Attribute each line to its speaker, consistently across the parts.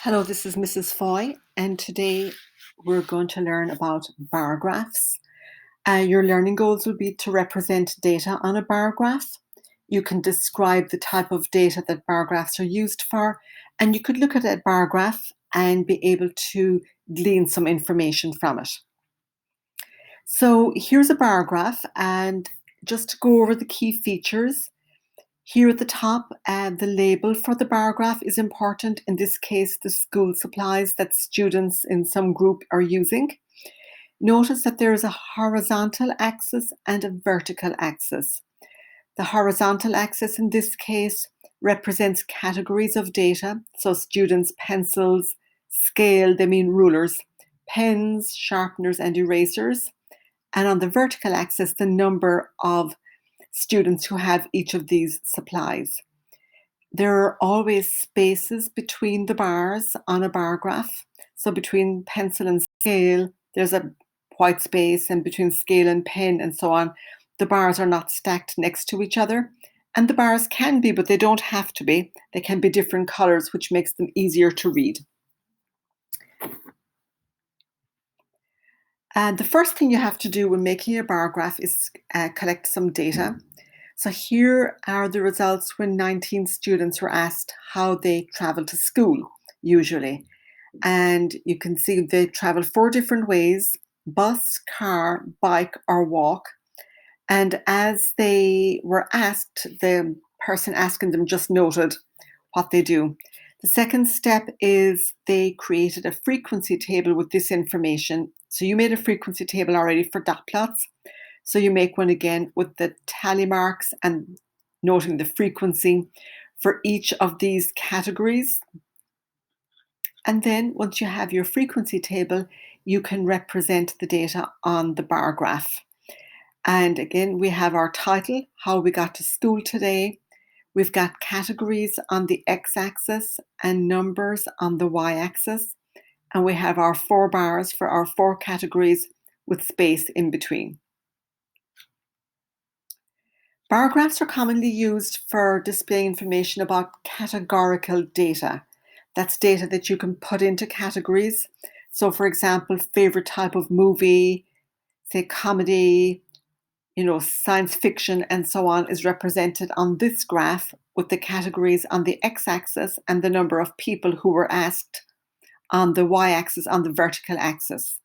Speaker 1: Hello, this is Mrs. Foy, and today we're going to learn about bar graphs. Your learning goals will be to represent data on a bar graph. You can describe the type of data that bar graphs are used for, and you could look at a bar graph and be able to glean some information from it. So here's a bar graph, and just to go over the key features. Here at the top, the label for the bar graph is important. In this case, the school supplies that students in some group are using. Notice that there is a horizontal axis and a vertical axis. The horizontal axis in this case represents categories of data. So students' pencils, scale, they mean rulers, pens, sharpeners, and erasers. And on the vertical axis, the number of students who have each of these supplies. There are always spaces between the bars on a bar graph. So between pencil and scale, there's a white space, and between scale and pen and so on, the bars are not stacked next to each other. And the bars can be, but they don't have to be. They can be different colors, which makes them easier to read. And the first thing you have to do when making a bar graph is collect some data. So here are the results when 19 students were asked how they travel to school, usually. And you can see they travel 4 different ways: bus, car, bike, or walk. And as they were asked, the person asking them just noted what they do. The second step is they created a frequency table with this information. So you made a frequency table already for dot plots. So you make one again with the tally marks and noting the frequency for each of these categories. And then once you have your frequency table, you can represent the data on the bar graph. And again, we have our title, how we got to school today. We've got categories on the x-axis and numbers on the y-axis. And we have our 4 bars for our 4 categories with space in between. Bar graphs are commonly used for displaying information about categorical data. That's data that you can put into categories. So for example, favorite type of movie, say comedy, science fiction, and so on, is represented on this graph with the categories on the x-axis and the number of people who were asked on the y-axis on the vertical axis.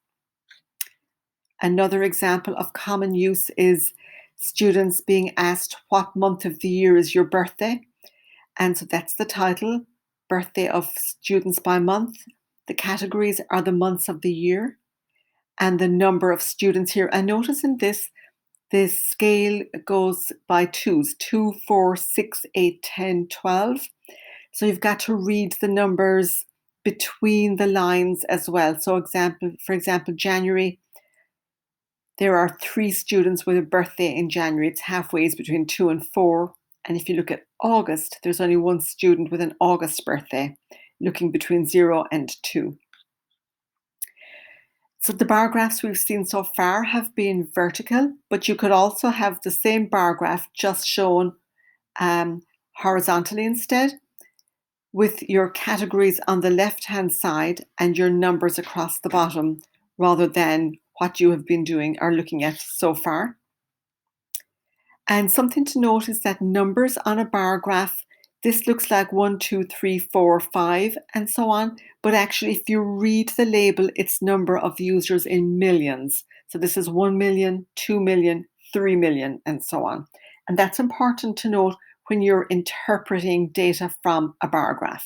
Speaker 1: Another example of common use is students being asked what month of the year is your birthday. And so that's the title, birthday of students by month. The categories are the months of the year and the number of students here. And notice in this scale goes by twos: 2, 4, 6, 8, 10, 12. So you've got to read the numbers between the lines as well. So for example, January, there are 3 students with a birthday in January. It's halfway between 2 and 4. And if you look at August, there's only 1 student with an August birthday, looking between 0 and 2. So the bar graphs we've seen so far have been vertical, but you could also have the same bar graph just shown horizontally instead, with your categories on the left-hand side and your numbers across the bottom, rather than what you have been doing or looking at so far. And something to note is that numbers on a bar graph, this looks like 1, 2, 3, 4, 5, and so on. But actually, if you read the label, it's number of users in millions. So this is 1 million, 2 million, 3 million, and so on. And that's important to note when you're interpreting data from a bar graph.